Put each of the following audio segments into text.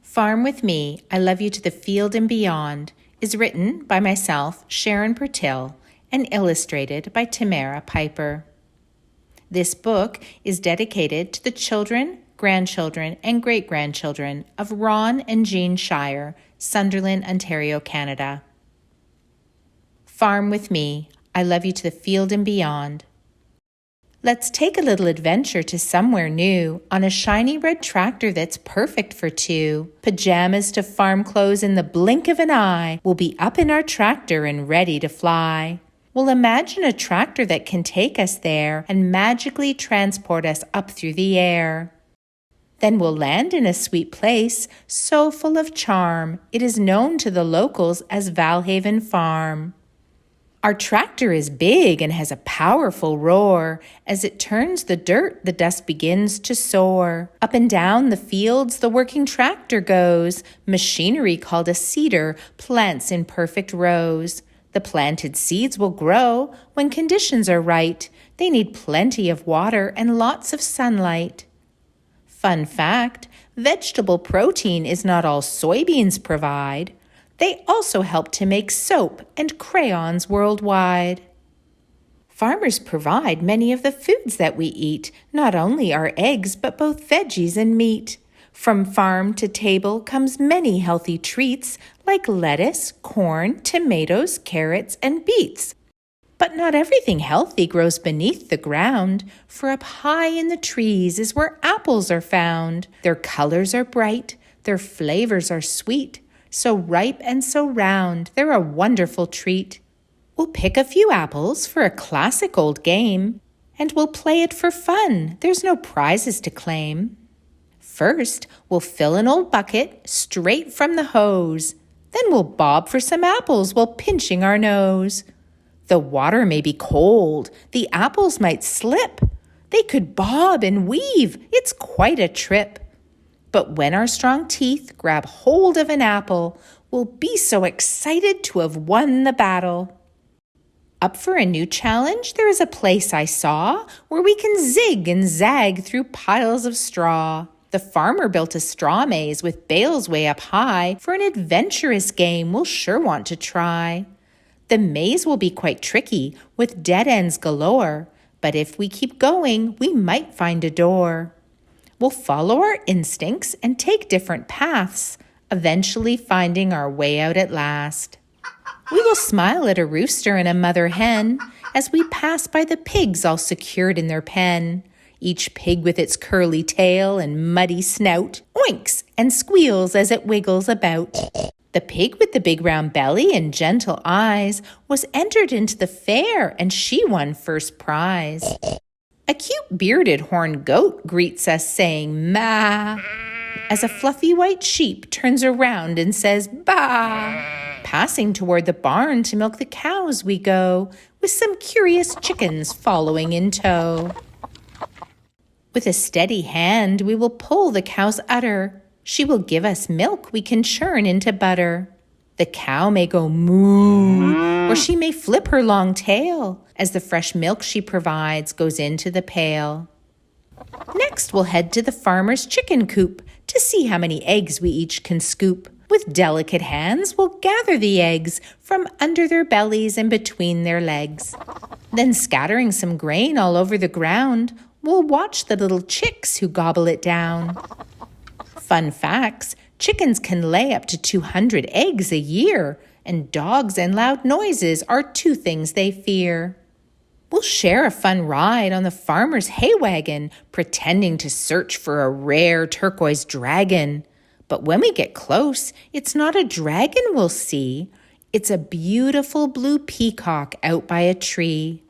Farm with Me, I Love You to the Field and Beyond is written by myself, Sharon Purtill, and illustrated by Tamara Piper. This book is dedicated to the children, grandchildren, and great-grandchildren of Ron and Jean Shire, Sunderland, Ontario, Canada. Farm with Me, I Love You to the Field and Beyond. Let's take a little adventure to somewhere new on a shiny red tractor that's perfect for two. Pajamas to farm clothes in the blink of an eye. We'll be up in our tractor and ready to fly. We'll imagine a tractor that can take us there and magically transport us up through the air. Then we'll land in a sweet place so full of charm. It is known to the locals as Valhaven Farm. Our tractor is big and has a powerful roar. As it turns the dirt, the dust begins to soar. Up and down the fields, the working tractor goes. Machinery called a seeder plants in perfect rows. The planted seeds will grow when conditions are right. They need plenty of water and lots of sunlight. Fun fact, vegetable protein is not all soybeans provide. They also help to make soap and crayons worldwide. Farmers provide many of the foods that we eat, not only our eggs, but both veggies and meat. From farm to table comes many healthy treats like lettuce, corn, tomatoes, carrots, and beets. But not everything healthy grows beneath the ground, for up high in the trees is where apples are found. Their colors are bright, their flavors are sweet. So ripe and so round, they're a wonderful treat. We'll pick a few apples for a classic old game, and we'll play it for fun. There's no prizes to claim. First, we'll fill an old bucket straight from the hose. Then we'll bob for some apples while pinching our nose. The water may be cold. The apples might slip. They could bob and weave. It's quite a trip. But when our strong teeth grab hold of an apple, we'll be so excited to have won the battle. Up for a new challenge, there is a place I saw where we can zig and zag through piles of straw. The farmer built a straw maze with bales way up high. For an adventurous game we'll sure want to try. The maze will be quite tricky with dead ends galore, but if we keep going, we might find a door. We'll follow our instincts and take different paths, eventually finding our way out at last. We will smile at a rooster and a mother hen as we pass by the pigs all secured in their pen. Each pig with its curly tail and muddy snout oinks and squeals as it wiggles about. The pig with the big round belly and gentle eyes was entered into the fair and she won first prize. A cute bearded horned goat greets us saying, "Ma," as a fluffy white sheep turns around and says, "Ba." Passing toward the barn to milk the cows we go, with some curious chickens following in tow. With a steady hand we will pull the cow's udder. She will give us milk we can churn into butter. The cow may go moo, or she may flip her long tail as the fresh milk she provides goes into the pail. Next, we'll head to the farmer's chicken coop to see how many eggs we each can scoop. With delicate hands, we'll gather the eggs from under their bellies and between their legs. Then, scattering some grain all over the ground, we'll watch the little chicks who gobble it down. Fun facts, chickens can lay up to 200 eggs a year, and dogs and loud noises are two things they fear. We'll share a fun ride on the farmer's hay wagon, pretending to search for a rare turquoise dragon. But when we get close, it's not a dragon we'll see. It's a beautiful blue peacock out by a tree.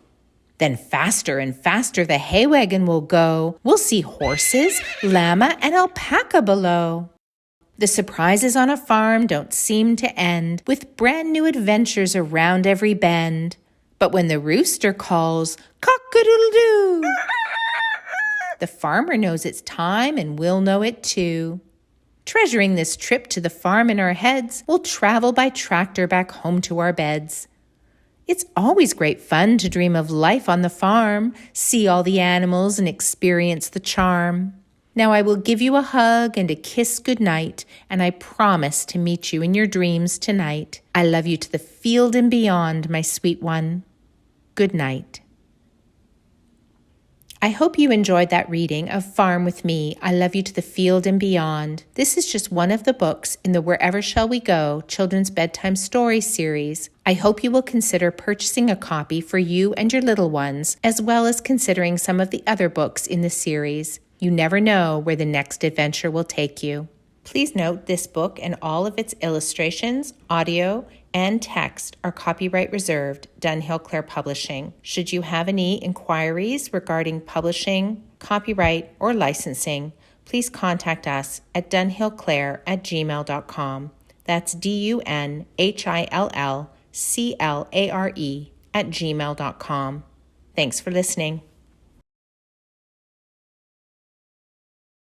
Then faster and faster the hay wagon will go. We'll see horses, llama, and alpaca below. The surprises on a farm don't seem to end, with brand new adventures around every bend. But when the rooster calls, cock-a-doodle-doo, the farmer knows it's time and we'll know it too. Treasuring this trip to the farm in our heads, we'll travel by tractor back home to our beds. It's always great fun to dream of life on the farm, see all the animals and experience the charm. Now I will give you a hug and a kiss goodnight, and I promise to meet you in your dreams tonight. I love you to the field and beyond, my sweet one. Good night. I hope you enjoyed that reading of Farm with Me, I Love You to the Field and Beyond. This is just one of the books in the Wherever Shall We Go children's bedtime story series. I hope you will consider purchasing a copy for you and your little ones, as well as considering some of the other books in the series. You never know where the next adventure will take you. Please note this book and all of its illustrations, audio, and text are copyright reserved, Dunhill Clare Publishing. Should you have any inquiries regarding publishing, copyright, or licensing, please contact us at dunhillclare@gmail.com. That's DUNHILLCLARE@gmail.com. Thanks for listening.